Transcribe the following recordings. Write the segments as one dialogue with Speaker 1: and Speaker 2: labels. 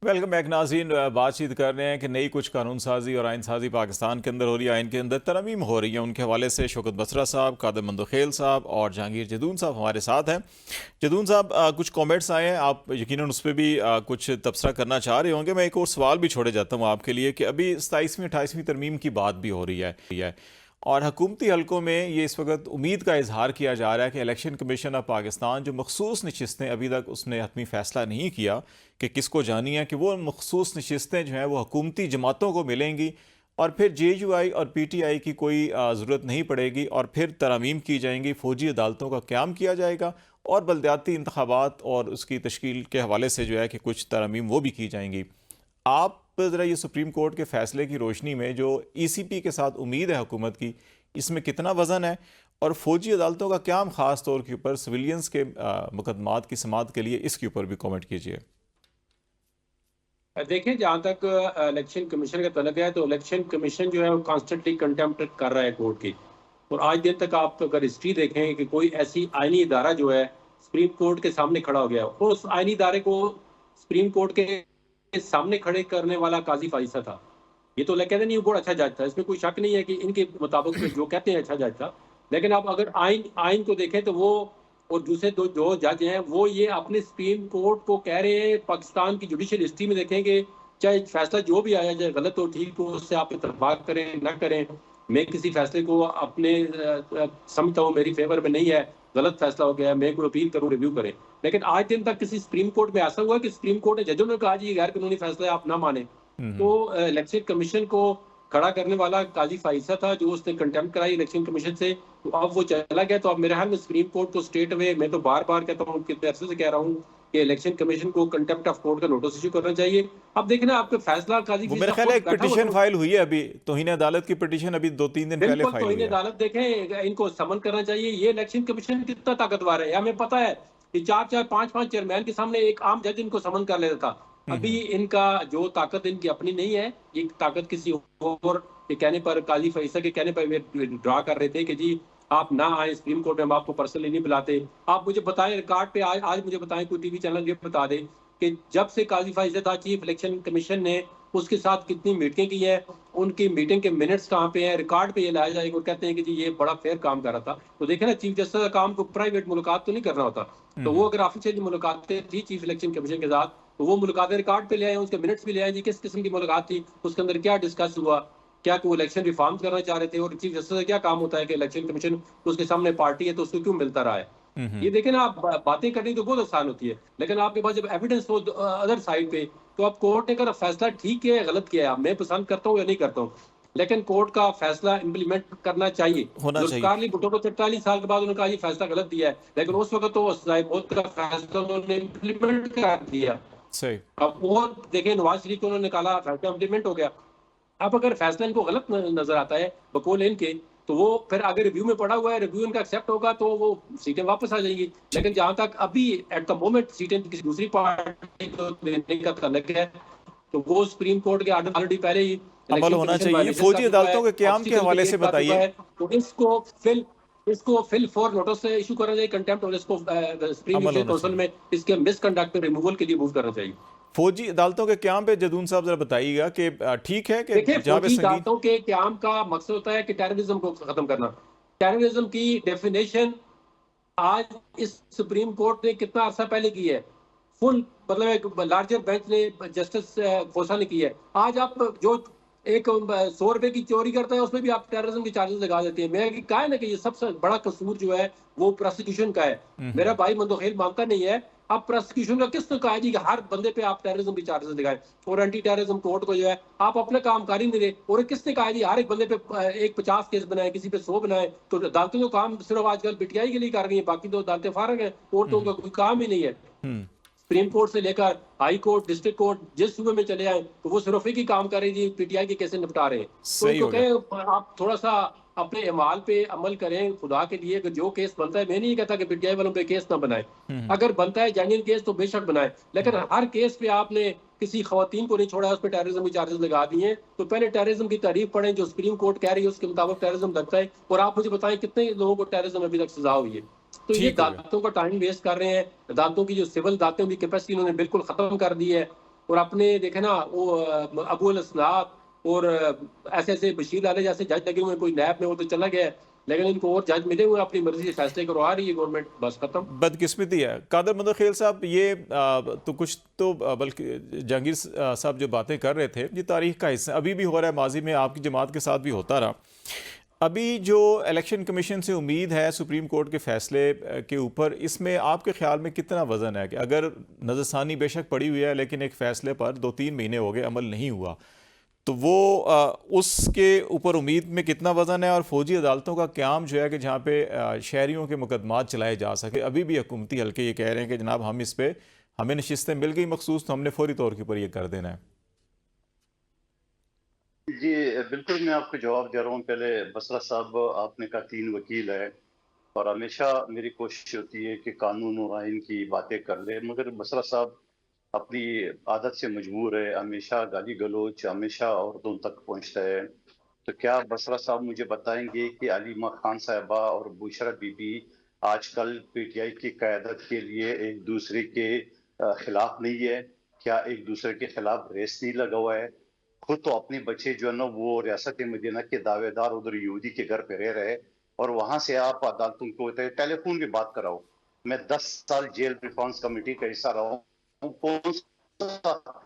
Speaker 1: Welcome back नाज़रीन। बातचीत कर रहे हैं कि नई कुछ कानून साजी और आइन साजी पाकिस्तान के अंदर हो रही है। आइन के अंदर तरमीम हो रही है। उनके हवाले से शौकत बसरा साहब, कादर मंदोखेल साहब और जहांगीर जदून साहब हमारे साथ हैं। जदून साहब, कुछ कमेंट्स आए हैं, आप यकीनन उस पर भी कुछ तबसरा करना चाह रहे होंगे। मैं एक और सवाल भी छोड़े जाता हूँ आपके लिए कि अभी 27वीं 28वीं तरमीम की बात भी हो रही है और हुकूमती हलकों में ये इस वक्त उम्मीद का इजहार किया जा रहा है कि इलेक्शन कमीशन ऑफ पाकिस्तान जो मखसूस नशस्तें अभी तक उसने हतमी फ़ैसला नहीं किया कि किसको जानी है, कि वो मखसूस नशस्तें जो हैं वो हुकूमती जमातों को मिलेंगी और फिर JUI और PTI की कोई ज़रूरत नहीं पड़ेगी और फिर तरमीम की जाएंगी, फ़ौजी अदालतों का क़याम किया जाएगा और बलदियाती इंतखाबात और उसकी तश्कील के हवाले से जो है कि कुछ तरमीम वो भी की जाएंगी। आप ज़रा ये सुप्रीम कोर्ट के फैसले की रोशनी में जो ECP के साथ उम्मीद है हुकूमत की, इसमें कितना वज़न है और फ़ौजी अदालतों का क्या ख़ास तौर के ऊपर सिविलियंस के मुकदमात की समाअत के लिए, इसके ऊपर भी कमेंट कीजिए।
Speaker 2: देखिए, जहाँ तक इलेक्शन कमीशन का तलब है तो इलेक्शन कमीशन जो है वो कॉन्स्टेंटली कंटेम्प्ट कर रहा है कोर्ट की। और आज दिन तक आप अगर हिस्ट्री देखें कि कोई ऐसी आईनी इदारा जो है सुप्रीम कोर्ट के सामने खड़ा हो गया और उस आईनी इदारे को सुप्रीम कोर्ट के सामने खड़े करने वाला काजी फाइसा था। ये तो कहते नहीं, वो बहुत अच्छा जज था, इसमें कोई शक नहीं है कि इनके मुताबिक जो कहते हैं अच्छा जज था। लेकिन आप अगर आइन आइन को देखें तो वो और दूसरे दो जो जज हैं वो ये अपने सुप्रीम कोर्ट को कह रहे हैं, पाकिस्तान की जुडिशियल हिस्ट्री में देखेंगे, चाहे फैसला जो भी आया चाहे गलत हो ठीक हो, उससे आप इतफाक करें ना करें, मैं किसी फैसले को अपने समझता हूँ मेरी फेवर में नहीं है, गलत फैसला हो गया है, मैं कोई अपील करूँ, रिव्यू करें। लेकिन आज दिन तक किसी सुप्रीम कोर्ट में ऐसा हुआ कि सुप्रीम कोर्ट ने जजों ने कहा जी गैर कानूनी फैसला आप ना माने। तो इलेक्शन कमीशन को खड़ा करने वाला काजी फाइसा था जो उसने कंटेम्प्ट कराई इलेक्शन कमीशन से। तो अब वो चला गया, तो अब मेरे ख्याल में सुप्रीम कोर्ट को स्ट्रेट अवे, मैं तो बार बार कहता हूँ, कितने अरसे से कह रहा हूँ कि इलेक्शन कमीशन को कंटेम्प्ट ऑफ कोर्ट का नोटिस इशू करना चाहिए। अब देखना आपका फैसला काजी
Speaker 1: वो मेरा
Speaker 2: फाइसा
Speaker 1: ख्याल है
Speaker 2: खुद
Speaker 1: एक
Speaker 2: बैठा हुआ
Speaker 1: पिटीशन
Speaker 2: तो
Speaker 1: फाइल हुई है अभी, तौहीन अदालत की पिटीशन अभी 2-3 दिन पहले
Speaker 2: बिल्कुल
Speaker 1: फाइल हुई
Speaker 2: तौहीन
Speaker 1: है।
Speaker 2: अदालत देखें, इनको समन करना चाहिए। ये इलेक्शन कमीशन कितना ताकतवर है, हमें पता है कि 4-4 5-5 चेयरमैन के सामने एक आम जज इनको समन कर लेता था। अभी इनका जो ताकत इनकी अपनी नहीं है, ये ताकत किसी और के कहने पर, काजी फैसल के कहने पर वे ड्रा कर रहे थे कि जी आप ना आए सुप्रीम कोर्ट में, हम आपको पर्सनली नहीं बुलाते। आप मुझे बताएं रिकॉर्ड पे, आज मुझे बताएं, कोई टीवी चैनल ये बता दे कि जब से काजी फैसल था चीफ इलेक्शन कमीशन ने उसके साथ कितनी मीटिंग की है, उनकी मीटिंग के मिनट्स कहाँ पे हैं, रिकॉर्ड पे ये लाया जाएगा और कहते हैं कि जी ये बड़ा फेयर काम कर रहा था। तो देखे ना, चीफ जस्टिस का काम को प्राइवेट मुलाकात तो नहीं करना होता। तो वो अगर ऑफिशियल मुलाकातें थी चीफ इलेक्शन कमीशन के साथ, तो वो मुलाकातें रिकॉर्ड पे ले आए, उसके मिनट्स भी ले आए जी किस किस्म की मुलाकात थी, उसके अंदर क्या डिस्कस हुआ, क्या वो इलेक्शन रिफॉर्म करना चाह रहे थे, और चीफ जस्टिस का क्या काम होता है कि इलेक्शन कमीशन उसके सामने पार्टी है तो उसको क्यों मिलता रहा है। ये देखें ना, आप बातें करनी तो बहुत आसान होती है, लेकिन आपके पास जब एविडेंस हो अदर साइड पे, तो आप कोर्ट ने अगर फैसला ठीक किया है गलत किया है, मैं पसंद करता हूँ या नहीं करता हूँ, लेकिन कोर्ट का फैसला इंप्लीमेंट करना चाहिए।
Speaker 1: होना चाहिए।
Speaker 2: जुल्फकार अली भुट्टो को 43 साल के बाद उन्होंने कहा ये फैसला गलत दिया है, लेकिन उस वक्त तो साहिब का फैसला उन्होंने इंप्लीमेंट कर दिया।
Speaker 1: सही।
Speaker 2: अब वो देखें, नवाज शरीफ को उन्होंने निकाला, फैसला इंप्लीमेंट हो गया। अब अगर फैसला इनको गलत नजर आता है बकौल इनके, तो वो फिर अगर रिव्यू में पड़ा हुआ है, रिव्यू इनका एक्सेप्ट होगा तो वो सीटें वापस आ जाएंगी। लेकिन जहां तक अभी एट द मोमेंट सीटें किसी दूसरी पार्टी को देने का तल्लक है, तो वो सुप्रीम कोर्ट के आर्डर ऑलरेडी पहले ही
Speaker 1: अमल
Speaker 2: इलेक्शन
Speaker 1: होना
Speaker 2: कमीशन
Speaker 1: चाहिए।
Speaker 2: वायलेशन
Speaker 1: फौजी
Speaker 2: कर चुका है,
Speaker 1: अदालतों के क़याम के
Speaker 2: ऑब्स्टिकल
Speaker 1: हवाले से
Speaker 2: क्रिएट कर चुका
Speaker 1: बताइए।
Speaker 2: है। तो इसको फिल फॉर नोटिस से इशू करना चाहिए, कंटेम्प्ट, और इसको सुप्रीम
Speaker 1: अमल
Speaker 2: जुडिशल
Speaker 1: होना
Speaker 2: काउंसिल
Speaker 1: चाहिए।
Speaker 2: में इसके मिसकंडक्ट रिमूवल के लिए मूव करना चाहिए।
Speaker 1: फौजी अदालतों के क़याम पे जदून साहब जरा बताइएगा कि ठीक है कि
Speaker 2: देखिए,
Speaker 1: जहाँ पे
Speaker 2: फौजी
Speaker 1: संगीन।
Speaker 2: अदालतों के क़याम का मकसद होता है कि टेररिज्म को खत्म करना। टेररिज्म की डेफिनेशन आज इस सुप्रीम कोर्ट ने कितना अर्सा पहले की है, फुल मतलब एक लार्जर बेंच ने, जस्टिस खोसा ने की है। आज आप जो एक 100 रुपए की चोरी करता है उसमें भी आप टेररिज्म के चार्जेस लगा देते हैं। मैं कहा है ना कि ये सबसे बड़ा कसूर जो है वो प्रोसिक्यूशन का है। मेरा भाई मंदोखेल मानता नहीं है। अब प्रोसिक्यूशन का किसने कहा है जी कि हर बंदे पे आप टेररिज्म के चार्जेस लगाएं, और एंटी टेररिज्म कोर्ट को जो है आप अपना काम कर ही नहीं रहे। और किसने कहा है जी हर एक बंदे पे एक 50 केस बनाए, किसी पे 100 बनाए। तो अदालतें तो काम सिर्फ आजकल पीटीआई के लिए कर रही है, बाकी तो अदालतें फारग है, कोर्टों का कोई काम ही नहीं है। सुप्रीम कोर्ट से लेकर हाई कोर्ट, डिस्ट्रिक्ट कोर्ट, जिस सूबे में चले आए तो वो सिर्फ एक ही काम कर रहे जी पीटीआई के कैसे निपटा रहे हैं। तो
Speaker 1: सही
Speaker 2: इनको
Speaker 1: हो गया।
Speaker 2: कहें आप थोड़ा सा अपने अमाल पे अमल करें, खुदा के लिए। जो केस बनता है, मैं नहीं कहता कि पीटीआई वालों पे केस ना बनाए, अगर बनता है जेन्युइन केस तो बेशक बनाए, लेकिन हर केस पे आपने किसी खवातीन को नहीं छोड़ा, उस पर टेररिज्म के चार्जेस लगा दिए। तो पहले टेररिज्म की तारीफ पढ़ें, जो सुप्रीम कोर्ट कह रही है उसके मुताबिक टेररिज्म लगता है, और आप मुझे बताएं कितने लोगों को टेररिज्म अभी तक सजा हुई है। तो ये
Speaker 1: ठीक हो गया।
Speaker 2: अदालतों का टाइम वेस्ट कर रहे हैं। अदालतों की जो सिविल अदालतें की कैपेसिटी उन्होंने बिल्कुल खत्म कर दी है। और आपने देखे ना वो अबू अल असनाद और ऐसे ऐसे बशीर आले जैसे जज लगे हुए, कोई नैब में वो तो चला गया है, लेकिन इनको और जज मिले हुए, अपनी मर्जी से फैसले करवा रही है गवर्नमेंट, बस खत्म।
Speaker 1: बदकिस्मती है। कादर मंदखेल साहब, ये तो कुछ तो बल्कि जहांगीर साहब जो बातें कर रहे थे, ये तारीख का हिस्सा अभी भी हो रहा है, माजी में आपकी जमात के साथ भी होता रहा। अभी जो इलेक्शन कमीशन से उम्मीद है सुप्रीम कोर्ट के फैसले के ऊपर, इसमें आपके ख्याल में कितना वज़न है कि अगर नज़रसानी बेशक पड़ी हुई है, लेकिन एक फ़ैसले पर 2-3 महीने हो गए, अमल नहीं हुआ, तो वो उसके ऊपर उम्मीद में कितना वज़न है? और फ़ौजी अदालतों का क़याम जो है कि जहाँ पे शहरियों के मुकदमात चलाए जा सके, अभी भी हुकूमती हल्के ये कह रहे हैं कि जनाब हम इस पे, हमें नशिस्तें मिल गई मखसूस, तो हमने फौरी तौर के ऊपर ये कर देना है।
Speaker 3: जी बिल्कुल, मैं आपको जवाब दे रहा हूँ। पहले बसरा साहब, आपने कहा 3 वकील है और हमेशा मेरी कोशिश होती है कि कानून और आइन की बातें कर ले, मगर बसरा साहब अपनी आदत से मजबूर है, हमेशा गाली गलौज हमेशा औरतों तक पहुंचता है। तो क्या बसरा साहब मुझे बताएंगे कि अलीमा खान साहिबा और बुशरा बीबी आजकल पीटीआई की क़यादत के लिए एक दूसरे के खिलाफ नहीं है? क्या एक दूसरे के खिलाफ रेस नहीं लगा हुआ है? खुद तो अपने बच्चे जो है ना वो रियासत मदीना के दावेदार उधर यहूदी के घर पे रह रहे, और वहां से आप अदालतों को टेलीफोन की बात कराओ। मैं 10 साल जेल रिफॉर्म्स कमेटी का हिस्सा रहा हूँ, कौन सा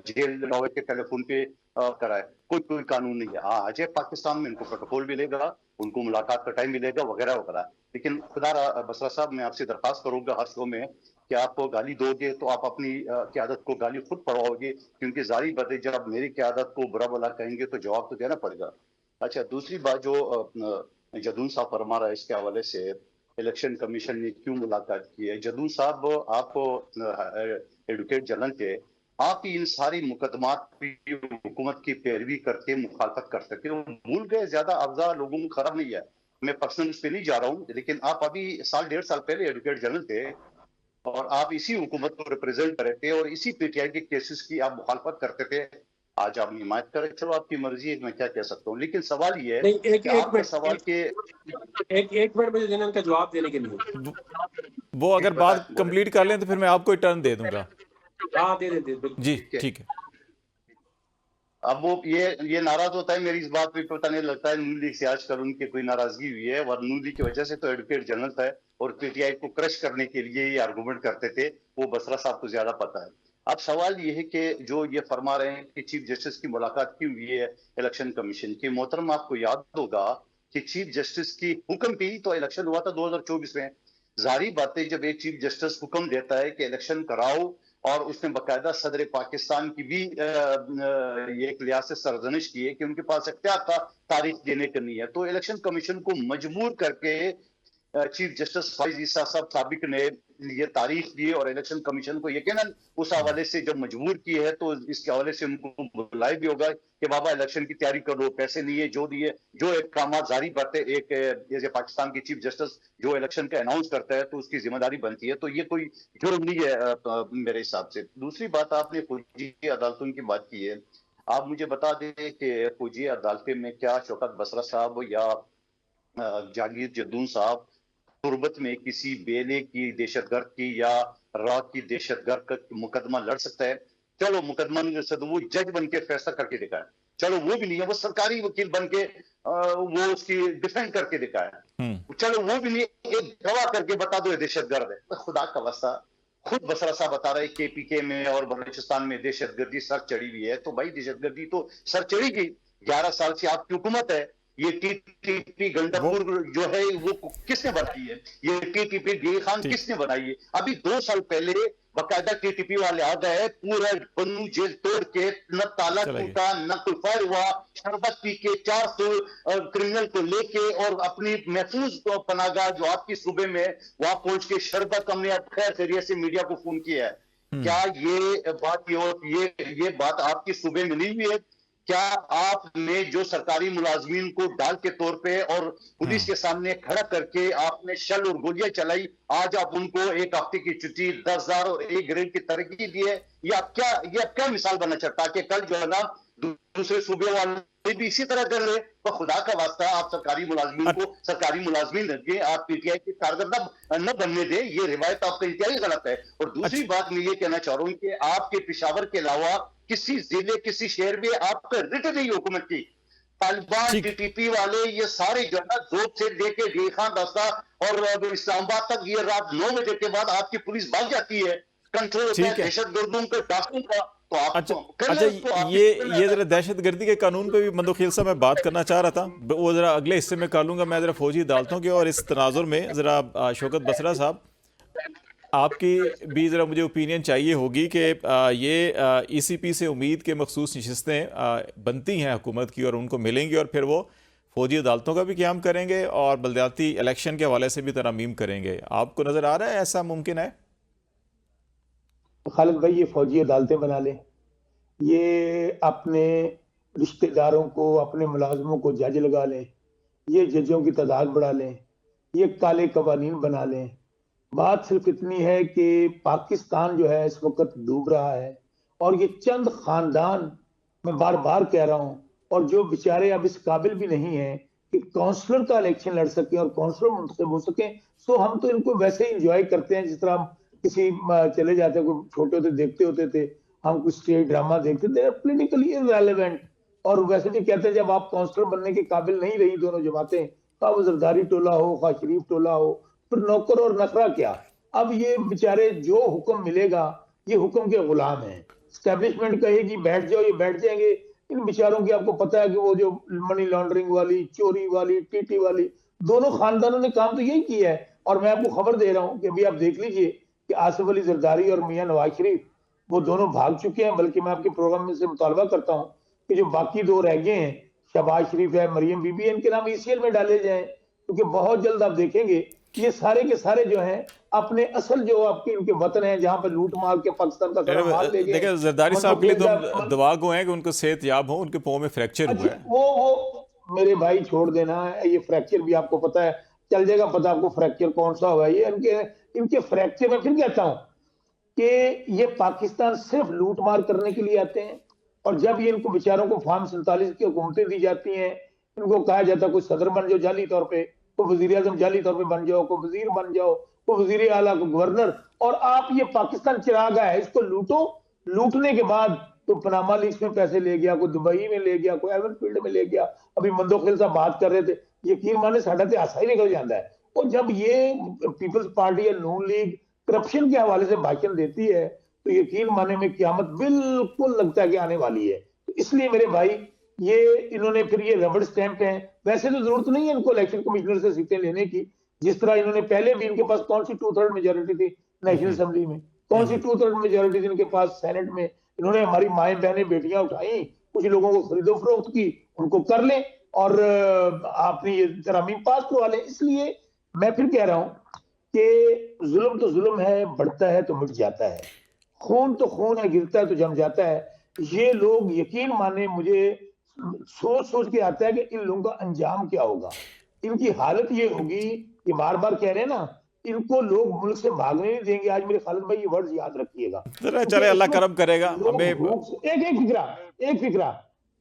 Speaker 3: जेल नौवे के टेलीफोन पे कराए? कोई कानून नहीं है। हाँ, अजय पाकिस्तान में इनको प्रोटोकॉल मिलेगा, उनको मुलाकात का टाइम मिलेगा वगैरह वगैरह। लेकिन खुदा बसरा साहब, मैं आपसे दरखास्त करूंगा हर शो में कि आप गाली दोगे तो आप अपनी क़यादत को गाली खुद पढ़वाओगे, क्योंकि जारी बात है, जब आप मेरी क़यादत को बुरा भला कहेंगे तो जवाब तो देना पड़ेगा। अच्छा, दूसरी बात जो जदून साहब फरमा रहा है इसके हवाले से, इलेक्शन कमीशन ने क्यों मुलाकात की है? जदून साहब, आप एडवोकेट जनरल थे, आप इन सारी मुकदमात की हुकूमत की पैरवी करके मुखालफत कर सकते हो। भूल गए, ज्यादा अफजा लोगों को खराब नहीं है। मैं पर्सनल उस पर नहीं जा रहा हूँ, लेकिन आप अभी 1.5 साल पहले एडवोकेट जनरल थे और आप इसी हुकूमत को रिप्रेजेंट कर रहे थे और इसी पीटीआई के केसेस की आप मुखालफत करते थे। आज आप हिमायत करें, चलो आपकी मर्जी है, मैं क्या कह सकता हूँ। लेकिन सवाल ये है कि आपका सवाल के
Speaker 2: एक मिनट मुझे देना उनका जवाब देने के लिए।
Speaker 1: वो अगर बात कंप्लीट कर लें तो फिर मैं आपको ही टर्न दे दूंगा।
Speaker 2: हाँ, दे बिल्कुल।
Speaker 1: जी ठीक है।
Speaker 3: अब वो ये नाराज होता है मेरी इस बात पे, पता नहीं लगता है नून लीग से आजकल उनकी कोई नाराजगी हुई है, और नून लीग की वजह से तो एडवोकेट जनरल था और पीटीआई को क्रश करने के लिए ये आर्गुमेंट करते थे। वो बसरा साहब को ज्यादा पता है। अब सवाल ये है कि जो ये फरमा रहे हैं कि चीफ जस्टिस की मुलाकात क्यों हुई है इलेक्शन कमीशन की, मोहतरम आपको याद होगा कि चीफ जस्टिस की हुक्म पे ही तो इलेक्शन हुआ था 2024 में। जारी बात है, जब एक चीफ जस्टिस हुक्म देता है कि इलेक्शन कराओ, और उसने बकायदा सदर पाकिस्तान की भी ये एक लिहाज से सरजनिश की है कि उनके पास इख्तियार था तारीख देने की नहीं है, तो इलेक्शन कमीशन को मजबूर करके चीफ जस्टिस फाइज ईसा साहब साबिक ने ये तारीख दी और इलेक्शन कमीशन को यकीनन उस हवाले से जब मजबूर की है तो इसके हवाले से उनको बुलाया भी होगा कि बाबा इलेक्शन की तैयारी करो, पैसे नहीं है, जो दिए जो एक काम जारी बातें, एक जैसे पाकिस्तान की चीफ जस्टिस जो इलेक्शन का अनाउंस करता है तो उसकी जिम्मेदारी बनती है, तो ये कोई जुर्म नहीं है मेरे हिसाब से। दूसरी बात, आपने फौजी अदालतों की बात की है, आप मुझे बता दें कि फौजी अदालतें में क्या शौकत बसरा साहब या जहांगीर जद्दून साहब तुर्बत में किसी बेले की दहशतगर्द की या रा की दहशतगर्द का मुकदमा लड़ सकता है? चलो मुकदमा नहीं लड़ सकता, वो जज बन के फैसला करके दिखाए। चलो वो भी नहीं है, वो सरकारी वकील बन के वो उसकी डिफेंड करके दिखाए। चलो वो भी नहीं, एक गवाह करके बता दो ये दहशतगर्द है। तो खुदा का वास्ता, खुद बसरा साहब बता रहे केपीके में और बलूचिस्तान में दहशतगर्दी सर चढ़ी हुई है, तो भाई दहशतगर्दी तो सर चढ़ी गई। 11 साल से आपकी हुकूमत है। ये टीटीपी गंडकपुर जो है वो किसने बनाई है? ये टीटीपी डी खान किसने बनाई है? अभी 2 साल पहले बकायदा टीटीपी वाले आ गए, पूरा बन्नू जेल तोड़ के, न ताला टूटा न कोई फायर हुआ, शरबत पी के 400 क्रिमिनल को लेके और अपनी महफूज पनागाह जो आपकी सूबे में वहां पहुंच के शरबत, हमने अब खैर खैरियत से मीडिया को फोन किया है। क्या ये बात आपकी सूबे में नहीं हुई है? क्या आपने जो सरकारी मुलाजमीन को डाल के तौर पे और पुलिस के सामने खड़ा करके आपने शल और गोलियां चलाई, आज आप उनको 1 हफ्ते की छुट्टी, 10,000 और 1 ग्रेड की तरक्की दी है? ये अब क्या मिसाल बनना चाहता है कि कल जो है ना दूसरे सूबे वाले भी इसी तरह कर रहे। तो खुदा का वास्ता आप सरकारी मुलाजमीन को सरकारी मुलाजमीन रखें, आप पीटीआई के कारकर्दा न बनने दें, ये रिवायत आपका इंतहाई गलत है। और दूसरी बात मैं ये कहना चाह रहा हूँ कि आपके पेशावर के अलावा किसी जिले किसी शहर में आपका रिट नहीं हुकूमत की। तालिबान टीटीपी वाले ये सारे जो है जोत से लेके डी खान रास्ता और इस्लामाबाद तक ये रात 9 बजे के बाद आपकी पुलिस भाग जाती है, कंट्रोल होता है दहशतगर्दों के डाकुओं का। तो आप
Speaker 1: अच्छा ये जरा दहशतगर्दी के कानून पे भी मंदोखेल साहब मैं बात करना चाह रहा था, वो जरा अगले हिस्से में कर लूंगा। मैं जरा फौजी अदालतों के और इस तनाजुर में जरा शौकत बसरा साहब आपकी भी ज़रा मुझे ओपिनियन चाहिए होगी कि ये ईसीपी से उम्मीद के मखसूस नशिस्तें बनती हैं हुकूमत की और उनको मिलेंगी और फिर वो फौजी अदालतों का भी क़याम करेंगे और बलदियाती इलेक्शन के हवाले से भी तरमीम करेंगे। आपको नज़र आ रहा है ऐसा मुमकिन है?
Speaker 4: खालिद भाई, ये फौजी अदालतें बना लें, ये अपने रिश्तेदारों को अपने मुलाजमों को जज लगा लें, ये जजों की तादाद बढ़ा लें, ये काले कवानीन बना लें। बात सिर्फ इतनी है कि पाकिस्तान जो है इस वक्त डूब रहा है और ये चंद खानदान, मैं बार बार कह रहा हूं, और जो बेचारे अब इस काबिल भी नहीं है कि काउंसलर का इलेक्शन लड़ सके और काउंसलर मुंतखब हो सके। सो हम तो इनको वैसे ही इंजॉय करते हैं जिस तरह हम किसी चले जाते, कोई छोटे होते देखते होते थे, हम कुछ स्टेज ड्रामा देखते थे, पोलिटिकली इररेलेवेंट। और वैसे भी कहते हैं जब आप काउंसलर बनने के काबिल नहीं रही दोनों जमातें, खा वो जरदारी टोला हो खा शरीफ टोला हो, फिर नौकर और नखरा क्या। अब ये बेचारे जो हुक्म मिलेगा ये हुक्म के गुलाम हैं। स्टैब्लिशमेंट कहेगी बैठ जाओ, ये बैठ जाएंगे। इन बेचारों की आपको पता है कि वो जो मनी लॉन्ड्रिंग वाली, चोरी वाली, टीटी वाली, दोनों खानदानों ने काम तो यही किया है। और मैं आपको खबर दे रहा हूँ कि अभी आप देख लीजिए कि आसिफ अली जरदारी और मियां नवाज शरीफ वो दोनों भाग चुके हैं। बल्कि मैं आपके प्रोग्राम में से मुतालबा करता हूँ कि जो बाकी दो रह गए हैं, शहबाज शरीफ है, मरियम बीबी, इनके नाम ईसीएल में डाले जाएं, क्योंकि बहुत जल्द आप देखेंगे ये सारे के सारे जो हैं अपने असल जो आपके इनके वतन है जहां पर लूट मार के पाकिस्तान का सारा माल ले गए।
Speaker 1: देखिए जरदारी साहब के लिए तो दुआ गो है कि उनको सेहत याब हो, उनके पांव में फ्रैक्चर हुआ है।
Speaker 4: वो मेरे भाई छोड़ देना, ये फ्रैक्चर भी आपको पता है, चल जाएगा पता आपको फ्रैक्चर कौन सा हुआ है। ये इनके फ्रैक्चर में फिर कहता हूं कि ये पाकिस्तान सिर्फ लूट मार करने के लिए आते हैं। और जब ये इनको बेचारों को फार्म 47 की हुकूमतें दी जाती हैं, इनको कहा जाता है कोई सदर बन जाओ जाली तौर पे, को वजीर आजम जाली तौर पे बन जाओ, को वजीर बन जाओ, को वजीर आला, को गवर्नर, और आप ये पाकिस्तान चिरागा है, इसको लूटो। लूटने के बाद तो पनामा लीक्स में पैसे ले गया, कोई दुबई में ले गया, कोई एवनफील्ड में ले गया। अभी मंदोखेल साहब बात कर रहे थे, यकीन माने साढ़ा तो आशा ही निकल जाता है। और जब ये पीपल्स पार्टी या नून लीग करप्शन के हवाले से भाषण देती है तो यकीन माने में क़यामत बिल्कुल लगता है कि आने वाली है। तो इसलिए मेरे भाई ये इन्होंने फिर ये रबड़ स्टैंप है। वैसे तो जरूरत नहीं है इनको इलेक्शन कमिश्नर से सीटें लेने की, जिस तरह इन्होंने पहले भी, इनके पास कौन सी 2/3 मेजोरिटी थी नेशनल असेंबली में, कौन सी 2/3 मेजोरिटी थी इनके पास सेनेट में। इन्होंने हमारी माएँ बहनें बेटियां उठाई, कुछ लोगों को खरीदो फरोख्त की, उनको कर लें और आपने ये तरमीम पास करवा लें। इसलिए मैं फिर कह रहा हूं कि जुल्म तो जुल्म है, बढ़ता है तो मिट जाता है, खून तो खून है, गिरता है तो जम जाता है। ये लोग यकीन माने, मुझे सोच सोच के आता है कि इन लोगों का अंजाम क्या होगा। इनकी हालत ये होगी कि बार बार कह रहे हैं ना, इनको लोग मुल्क से भागने नहीं देंगे। आज मेरे खालिद भाई ये वर्ड याद रखिएगा,
Speaker 1: चले अल्लाह करम करेगा। हमें
Speaker 4: एक फिक्रा,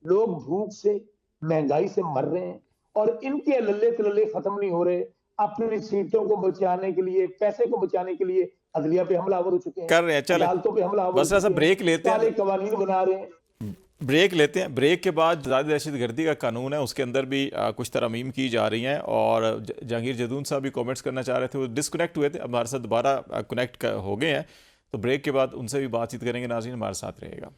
Speaker 4: लोग भूख से, महंगाई से मर रहे हैं और इनके लल्ले तलल्ले खत्म नहीं हो रहे। अपनी सीटों को बचाने के लिए, पैसे को बचाने के लिए अदलिया पे हमलावर हो चुके हैं,
Speaker 1: कर रहे हैं। चले
Speaker 4: अदालतों पे हमलावर,
Speaker 1: बस ऐसा ब्रेक लेते हैं,
Speaker 4: कवानीन बना रहे हैं।
Speaker 1: ब्रेक लेते हैं। ब्रेक के बाद ज़्यादा दहशतगर्दी का कानून है, उसके अंदर भी कुछ तरमीम की जा रही हैं। और जहांगीर जदून साहब भी कमेंट्स करना चाह रहे थे, वो डिस्कनेक्ट हुए थे, अब हमारे साथ दोबारा कनेक्ट हो गए हैं। तो ब्रेक के बाद उनसे भी बातचीत करेंगे। नाज़रीन हमारे साथ रहेगा।